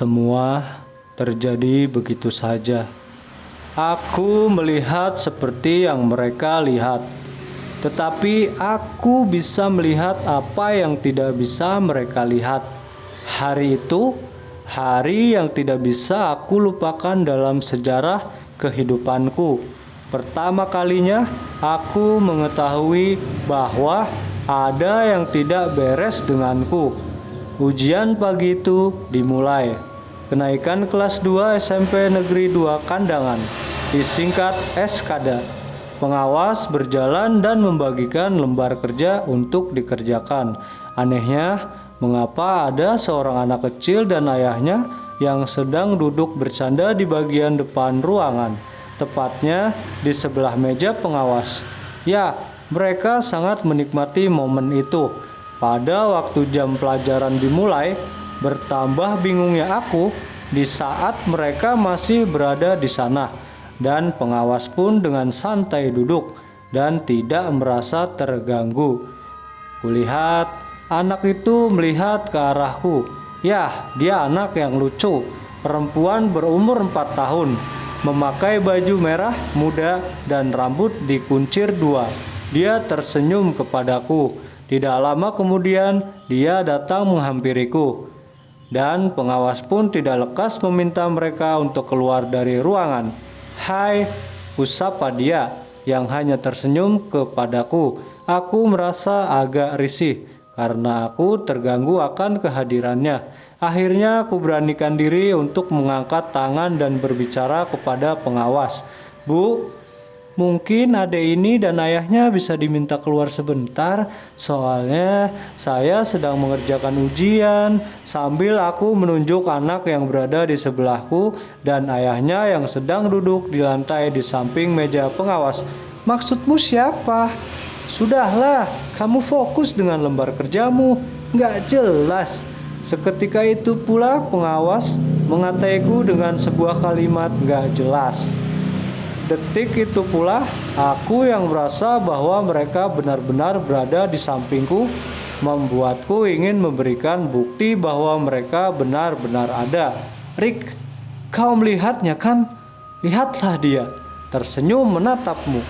Semua terjadi begitu saja. Aku melihat seperti yang mereka lihat, tetapi aku bisa melihat apa yang tidak bisa mereka lihat. Hari itu, hari yang tidak bisa aku lupakan dalam sejarah kehidupanku. Pertama kalinya, aku mengetahui bahwa ada yang tidak beres denganku. Ujian pagi itu dimulai. Kenaikan kelas 2 SMP Negeri 2 Kandangan, disingkat SKADA. Pengawas berjalan dan membagikan lembar kerja untuk dikerjakan. Anehnya, mengapa ada seorang anak kecil dan ayahnya yang sedang duduk bercanda di bagian depan ruangan, tepatnya di sebelah meja pengawas. Ya, mereka sangat menikmati momen itu. Pada waktu jam pelajaran dimulai, bertambah bingungnya aku di saat mereka masih berada di sana, dan pengawas pun dengan santai duduk dan tidak merasa terganggu. Kulihat anak itu melihat ke arahku. Ya, dia anak yang lucu, perempuan berumur 4 tahun, memakai baju merah muda dan rambut dikuncir 2. Dia tersenyum kepadaku. Tidak lama kemudian dia datang menghampiriku, dan pengawas pun tidak lekas meminta mereka untuk keluar dari ruangan. "Hai," usapa dia yang hanya tersenyum kepadaku. Aku merasa agak risih karena aku terganggu akan kehadirannya. Akhirnya aku beranikan diri untuk mengangkat tangan dan berbicara kepada pengawas. "Bu, mungkin adik ini dan ayahnya bisa diminta keluar sebentar, soalnya saya sedang mengerjakan ujian." Sambil aku menunjuk anak yang berada di sebelahku dan ayahnya yang sedang duduk di lantai di samping meja pengawas. "Maksudmu siapa?" "Sudahlah, kamu fokus dengan lembar kerjamu, nggak jelas." Seketika itu pula pengawas mengataiku dengan sebuah kalimat nggak jelas. Detik itu pula, aku yang merasa bahwa mereka benar-benar berada di sampingku, membuatku ingin memberikan bukti bahwa mereka benar-benar ada. "Rick, kau melihatnya kan? Lihatlah dia, tersenyum menatapmu."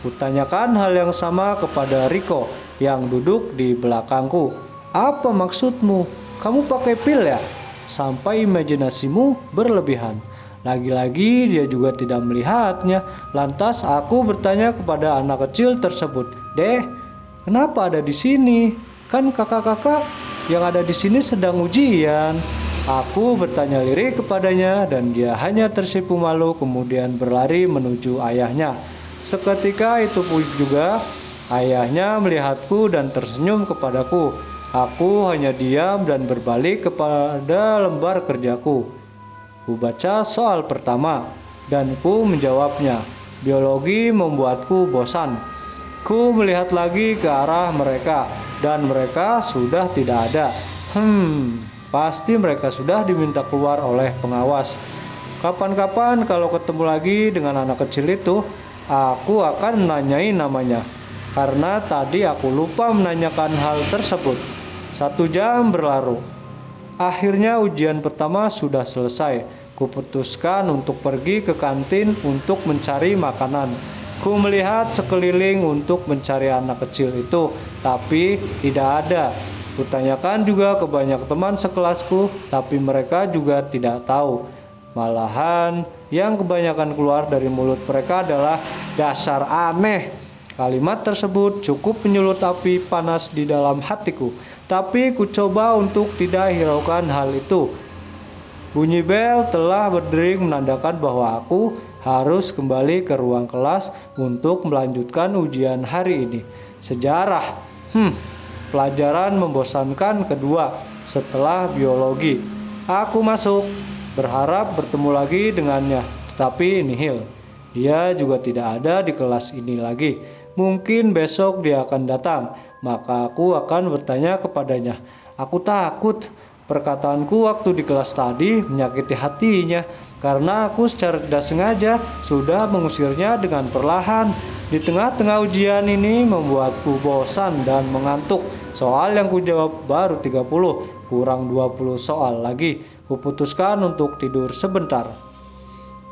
Kutanyakan hal yang sama kepada Rico yang duduk di belakangku. "Apa maksudmu? Kamu pakai pil ya? Sampai imajinasimu berlebihan." Lagi-lagi dia juga tidak melihatnya. Lantas aku bertanya kepada anak kecil tersebut, "Dek, kenapa ada di sini? Kan kakak-kakak yang ada di sini sedang ujian." Aku bertanya lirik kepadanya dan dia hanya tersipu malu kemudian berlari menuju ayahnya. Seketika itu pun juga ayahnya melihatku dan tersenyum kepadaku. Aku hanya diam dan berbalik kepada lembar kerjaku. Ku baca soal pertama dan ku menjawabnya. Biologi membuatku bosan. Ku melihat lagi ke arah mereka dan mereka sudah tidak ada. Pasti mereka sudah diminta keluar oleh pengawas. Kapan-kapan kalau ketemu lagi dengan anak kecil itu, aku akan menanyai namanya, karena tadi aku lupa menanyakan hal tersebut. 1 jam berlalu. Akhirnya ujian pertama sudah selesai. Kuputuskan untuk pergi ke kantin untuk mencari makanan. Ku melihat sekeliling untuk mencari anak kecil itu, tapi tidak ada. Kutanyakan juga ke banyak teman sekelasku, tapi mereka juga tidak tahu. Malahan yang kebanyakan keluar dari mulut mereka adalah "dasar aneh." Kalimat tersebut cukup menyulut api panas di dalam hatiku, tapi ku coba untuk tidak hiraukan hal itu. Bunyi bel telah berdering menandakan bahwa aku harus kembali ke ruang kelas untuk melanjutkan ujian hari ini. Sejarah. Pelajaran membosankan kedua setelah biologi. Aku masuk, berharap bertemu lagi dengannya, tetapi nihil. Dia juga tidak ada di kelas ini lagi. Mungkin besok dia akan datang, maka aku akan bertanya kepadanya. Aku takut. Perkataanku waktu di kelas tadi menyakiti hatinya, karena aku secara tidak sengaja sudah mengusirnya dengan perlahan. Di tengah-tengah ujian ini membuatku bosan dan mengantuk. Soal yang kujawab baru 30, kurang 20 soal lagi. Kuputuskan untuk tidur sebentar.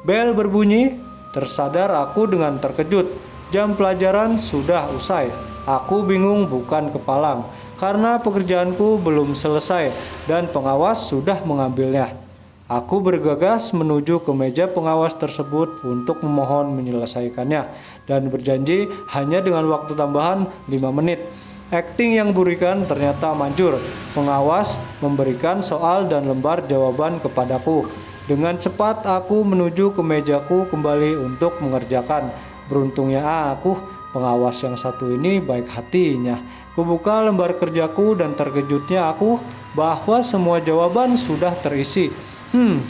Bel berbunyi, tersadar aku dengan terkejut. Jam pelajaran sudah usai. Aku bingung bukan kepalang karena pekerjaanku belum selesai dan pengawas sudah mengambilnya. Aku bergegas menuju ke meja pengawas tersebut untuk memohon menyelesaikannya dan berjanji hanya dengan waktu tambahan 5 menit. Akting yang burikan ternyata manjur. Pengawas memberikan soal dan lembar jawaban kepadaku. Dengan cepat aku menuju ke mejaku kembali untuk mengerjakan. Beruntungnya aku, pengawas yang satu ini baik hatinya. Kubuka lembar kerjaku dan terkejutnya aku bahwa semua jawaban sudah terisi.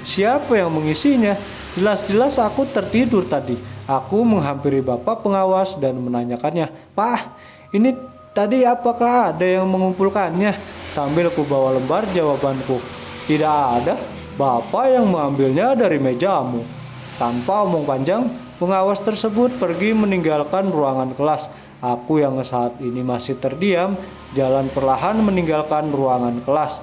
Siapa yang mengisinya? Jelas-jelas aku tertidur tadi. Aku menghampiri bapak pengawas dan menanyakannya, "Pak, ini tadi apakah ada yang mengumpulkannya?" Sambil kubawa lembar jawabanku. "Tidak ada, bapak yang mengambilnya dari mejamu." Tanpa omong panjang, pengawas tersebut pergi meninggalkan ruangan kelas. Aku yang saat ini masih terdiam, jalan perlahan meninggalkan ruangan kelas.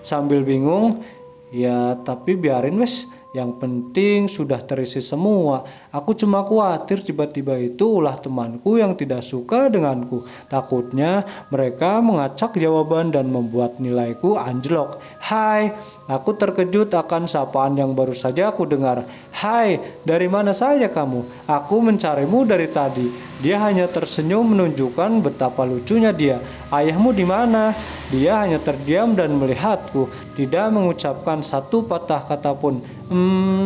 Sambil bingung, ya tapi biarin wes, yang penting sudah terisi semua. Aku cuma khawatir tiba-tiba itu ulah temanku yang tidak suka denganku. Takutnya mereka mengacak jawaban dan membuat nilaiku anjlok. "Hai," aku terkejut akan sapaan yang baru saja aku dengar. "Hai, dari mana saja kamu? Aku mencarimu dari tadi." Dia hanya tersenyum menunjukkan betapa lucunya dia. "Ayahmu di mana?" Dia hanya terdiam dan melihatku, tidak mengucapkan satu patah kata pun.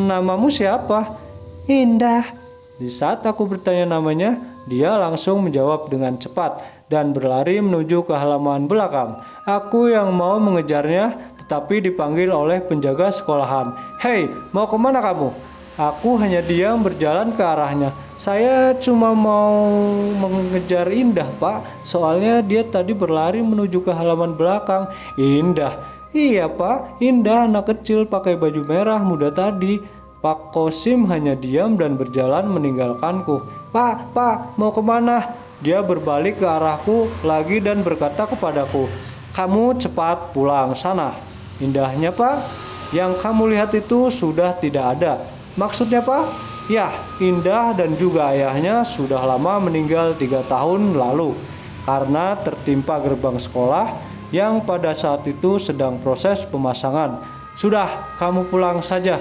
Namamu siapa?" "Indah." Di saat aku bertanya namanya, dia langsung menjawab dengan cepat dan berlari menuju ke halaman belakang. Aku yang mau mengejarnya, tetapi dipanggil oleh penjaga sekolahan. "Hei, mau kemana kamu?" Aku hanya diam berjalan ke arahnya. "Saya cuma mau mengejar Indah, Pak. Soalnya dia tadi berlari menuju ke halaman belakang." "Indah?" "Iya, Pak. Indah, anak kecil pakai baju merah muda tadi." Pak Kosim hanya diam dan berjalan meninggalkanku. Pak, mau kemana?" Dia berbalik ke arahku lagi dan berkata kepadaku, "Kamu cepat pulang sana." "Indahnya, Pak? Yang kamu lihat itu sudah tidak ada." "Maksudnya, Pak?" "Ya, Indah dan juga ayahnya sudah lama meninggal 3 tahun lalu karena tertimpa gerbang sekolah yang pada saat itu sedang proses pemasangan. Sudah, kamu pulang saja."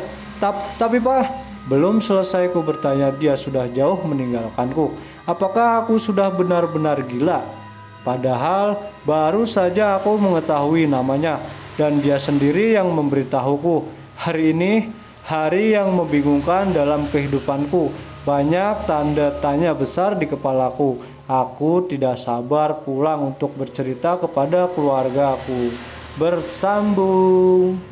Tapi Pak," belum selesai ku bertanya dia sudah jauh meninggalkanku. Apakah aku sudah benar-benar gila? Padahal baru saja aku mengetahui namanya dan dia sendiri yang memberitahuku. Hari ini hari yang membingungkan dalam kehidupanku. Banyak tanda tanya besar di kepalaku. Aku tidak sabar pulang untuk bercerita kepada keluargaku. Bersambung.